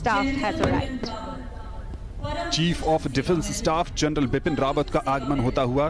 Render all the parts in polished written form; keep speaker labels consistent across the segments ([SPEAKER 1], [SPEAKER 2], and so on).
[SPEAKER 1] staff has arrived.
[SPEAKER 2] Chief of defence staff general Bipin Rawat का आगमन होता हुआ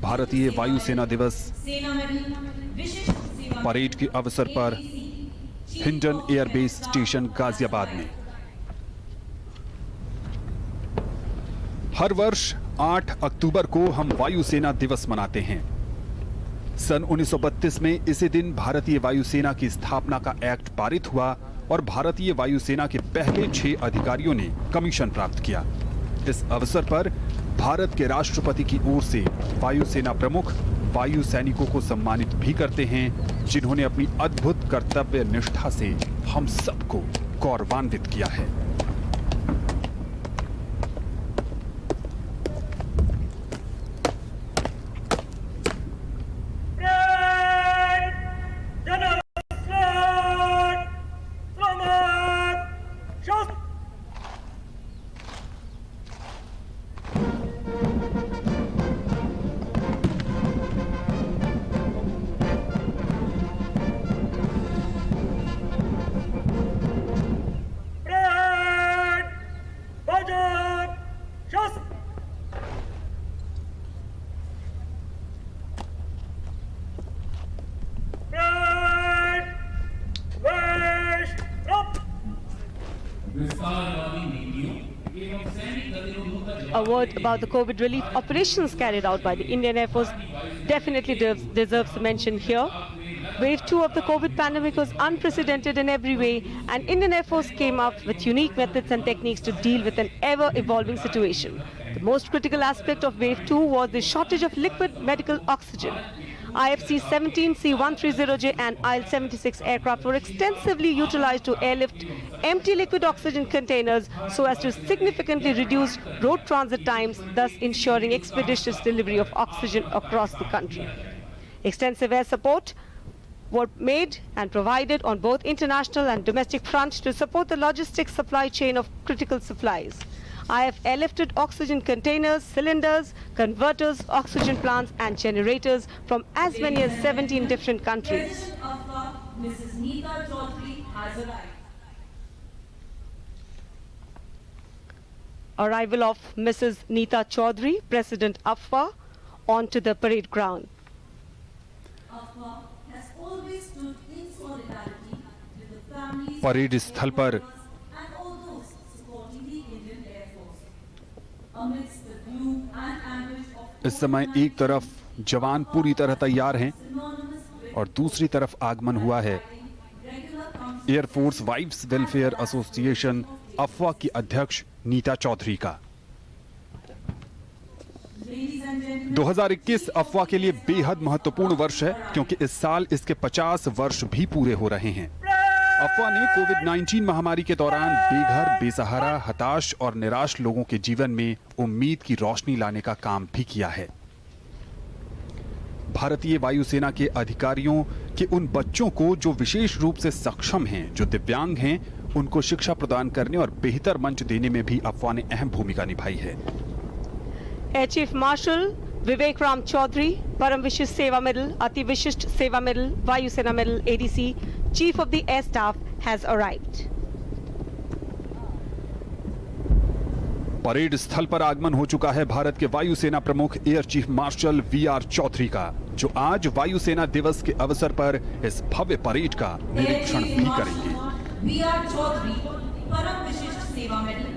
[SPEAKER 2] भारतीय वायुसेना दिवस परेड के अवसर पर हिंडन एयरबेस स्टेशन गाजियाबाद में। हर वर्ष 8 अक्टूबर को हम वायुसेना दिवस मनाते हैं। सन 1932 में इसी दिन भारतीय वायुसेना की स्थापना का एक्ट पारित हुआ और भारतीय वायुसेना के पहले 6 अधिकारियों ने कमीशन प्राप्त किया। इस अवसर पर भारत के राष्ट्रपति की ओर से वायुसेना प्रमुख वायु सैनिकों को सम्मानित भी करते हैं, जिन्होंने अपनी अद्भुत कर्तव्य निष्ठा से हम सबको गौरवान्वित किया है।
[SPEAKER 1] A word about the COVID relief operations carried out by the Indian Air Force definitely deserves mention here. Wave 2 of the COVID pandemic was unprecedented in every way, and Indian Air Force came up with unique methods and techniques to deal with an ever-evolving situation. The most critical aspect of Wave 2 was the shortage of liquid medical oxygen. IFC-17, C-130J and IL-76 aircraft were extensively utilized to airlift empty liquid oxygen containers so as to significantly reduce road transit times, thus ensuring expeditious delivery of oxygen across the country. Extensive air support were made and provided on both international and domestic fronts to support the logistics supply chain of critical supplies. IF airlifted oxygen containers, cylinders, converters, oxygen plants and generators from as many as 17 different countries.
[SPEAKER 3] Mrs. Neeta Chaudhary has arrived.
[SPEAKER 1] Arrival of Mrs. Neeta Chaudhary, President AFWA, onto the parade ground.
[SPEAKER 3] AFWA has always stood in solidarity with the families
[SPEAKER 2] parade स्थल पर
[SPEAKER 3] and all those supporting the Indian Air Force. Amidst the gloom and anguish of
[SPEAKER 2] इस समय एक तरफ जवान पूरी तरह तैयार हैं
[SPEAKER 3] synonymous
[SPEAKER 2] और दूसरी तरफ आगमन हुआ है
[SPEAKER 3] regular
[SPEAKER 2] air force wives welfare association अफवाह की अध्यक्ष नीता चौधरी का। 2021 अफवाह के लिए बेहद महत्वपूर्ण वर्ष है, क्योंकि इस साल इसके 50 वर्ष भी पूरे हो रहे हैं। अफवाह ने कोविड-19 महामारी के दौरान बेघर, बेसहारा, हताश और निराश लोगों के जीवन में उम्मीद की रोशनी लाने का काम भी किया है। भारतीय वायुसेना के अधिकारियों के उन बच्चों को जो विशेष रूप से सक्षम हैं, जो दिव्यांग हैं, उनको शिक्षा प्रदान करने और बेहतर मंच देने में भी अफवाह ने अहम भूमिका निभाई है।
[SPEAKER 1] Air Chief Marshal Vivek Ram Chaudhary, Param Vishisht Seva Medal, Ati Vishisht Seva Medal, Vayu Sena Medal, ADC, Chief of the Air Staff has arrived.
[SPEAKER 2] Parade स्थल पर आगमन हो चुका है भारत के वायुसेना प्रमुख air chief marshal VR Chaudhari का, जो आज वायुसेना दिवस के अवसर पर इस भव्य परेड का निरीक्षण भी करेंगे।
[SPEAKER 3] वीआर चौधरी, परम विशिष्ट सेवा मेडल,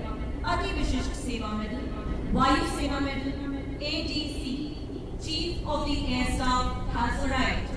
[SPEAKER 3] अति विशिष्ट सेवा मेडल, वायु सेना medal, ADC, Chief of the Air Staff has arrived.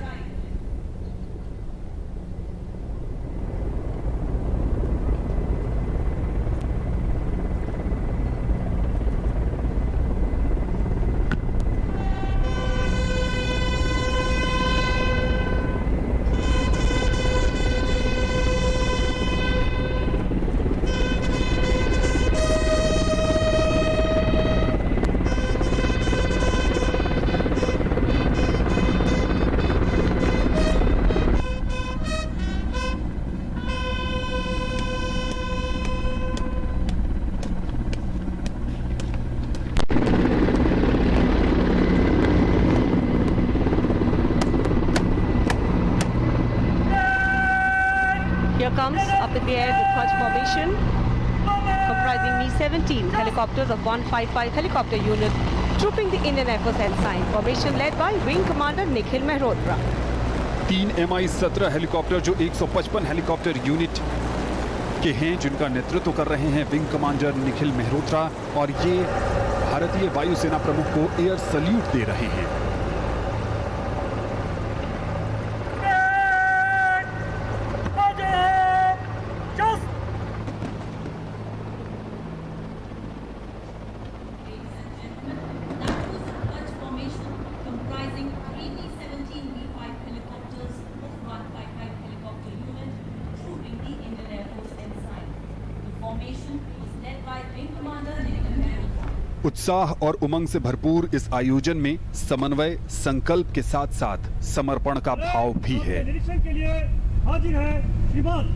[SPEAKER 1] comes up in the air in the Dhwaj formation, comprising Mi-17 helicopters of 155 helicopter unit, trooping the Indian Air Force ensign. Formation led by Wing Commander Nikhil Mehrotra.
[SPEAKER 2] 3 Mi-17 helicopter जो 155 helicopter unit के हैं, जिनका नेतृत्व कर रहे हैं wing commander Nikhil Mehrotra, और ये भारतीय वायुसेना प्रमुख को एयर सल्यूट दे रहे हैं। उत्साह और उमंग से भरपूर इस आयोजन में समन्वय, संकल्प के साथ साथ समर्पण का भाव भी है।
[SPEAKER 4] निरीक्षण के लिए हाजिर है श्रीमान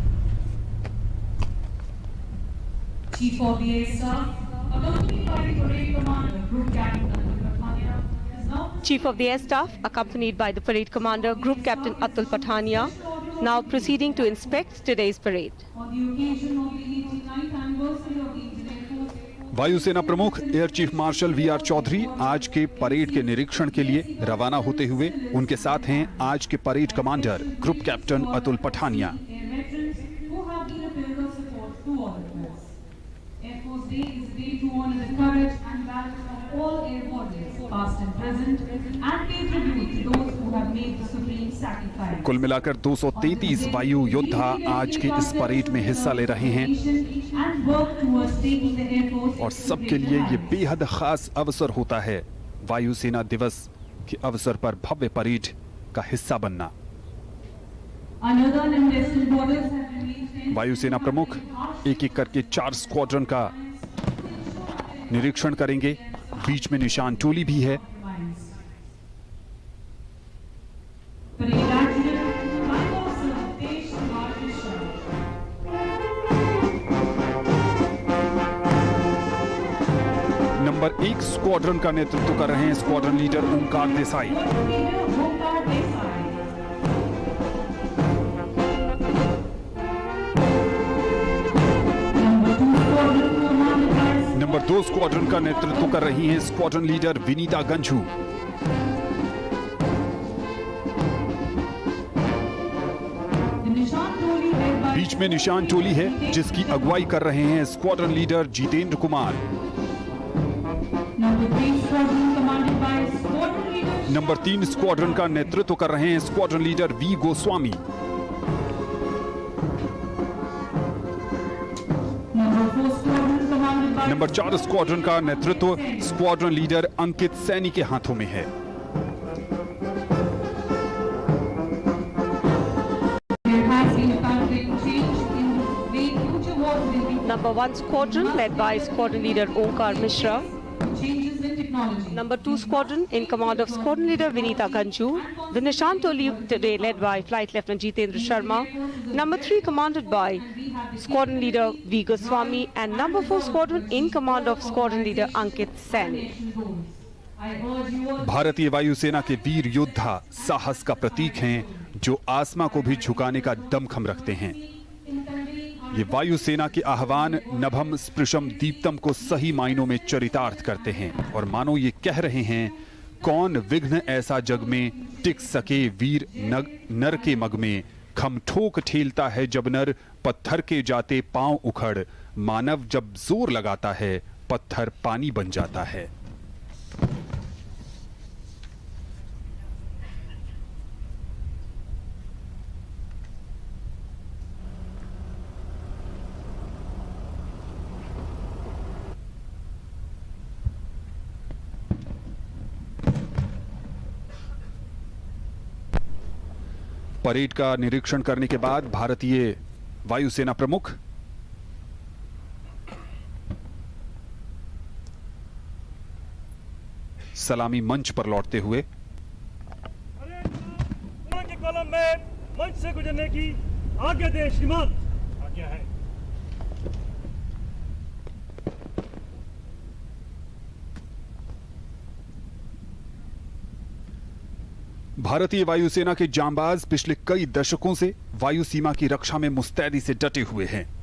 [SPEAKER 3] Chief of the Air Staff, accompanied by the Parade Commander, Group Captain Atul Pathania, is now
[SPEAKER 1] Chief of the Air Staff, accompanied by the Parade Commander, Group Captain Atul Pathania, now proceeding to inspect today's parade.
[SPEAKER 3] on the occasion of the 89th anniversary of the Indian Air Force.
[SPEAKER 2] वायुसेना प्रमुख air chief marshal V R Chaudhari आज के parade के निरीक्षण के लिए रवाना होते हुए उनके साथ हैं आज के parade commander group captain Atul Pathania.
[SPEAKER 3] Air veterans who have been a pillar of support to all of us. Air Force Day is a day to honor the courage and valor of all air warriors, past and present, and pay tribute to those who have made the supreme sacrifice.
[SPEAKER 2] कुल मिलाकर 233 वायु योद्धा आज के इस parade में हिस्सा ले रहे हैं
[SPEAKER 3] And work towards taking the Air Force
[SPEAKER 2] और सबके लिए ये बेहद खास अवसर होता है वायुसेना दिवस के अवसर पर भव्य परेड का हिस्सा बनना।
[SPEAKER 3] Another and western borders have remained
[SPEAKER 2] वायुसेना प्रमुख एक एक करके 4 स्क्वाड्रन का निरीक्षण करेंगे। बीच में निशान टोली भी है।
[SPEAKER 3] Parade Adjutant, Flight Officer Tesh Kumar Mishra.
[SPEAKER 2] Number 1 squadron का नेतृत्व कर रहे हैं squadron leader Omkar Desai.
[SPEAKER 3] Leader Omkar Desai.
[SPEAKER 2] Number 2 squadron का नेतृत्व कर रही हैं स्क्वाड्रन लीडर विनीता गंझू। बीच में निशान टोली है जिसकी अगुवाई कर रहे हैं squadron leader Jitendra Kumar. Number 3 squadron का नेतृत्व कर रहे हैं squadron leader V Goswami. Number 4 squadron का नेतृत्व स्क्वाड्रन लीडर अंकित सैनी के हाथों में है।
[SPEAKER 1] Number 1 squadron led by squadron leader Omkar Mishra. Number 2 squadron in command of squadron leader Vinita Ganju. The Nishan Toli today led by Flight Lieutenant Jitendra Sharma. Number 3 commanded by squadron leader V Goswami, and number 4 squadron in command of squadron leader Ankit Saini.
[SPEAKER 2] भारतीय वायुसेना के वीर योद्धा साहस का प्रतीक हैं, जो आसमां को भी झुकाने का दमखम रखते हैं। ये वायुसेना के आह्वान नभम स्पृशम दीप्तम को सही मायनों में चरितार्थ करते हैं और मानो ये कह रहे हैं, कौन विघ्न ऐसा जग में टिक सके वीर नर के मग में, खम ठोक ठेलता है जब नर पत्थर के जाते पांव उखड़, मानव जब जोर लगाता है पत्थर पानी बन जाता है। परेड का निरीक्षण करने के बाद भारतीय वायुसेना प्रमुख सलामी मंच पर लौटते हुए
[SPEAKER 4] के कॉलम में मंच से गुजरने की आज्ञा दे श्रीमान। आज्ञा है।
[SPEAKER 2] भारतीय वायुसेना के जांबाज पिछले कई दशकों से वायु सीमा की रक्षा में मुस्तैदी से डटे हुए हैं।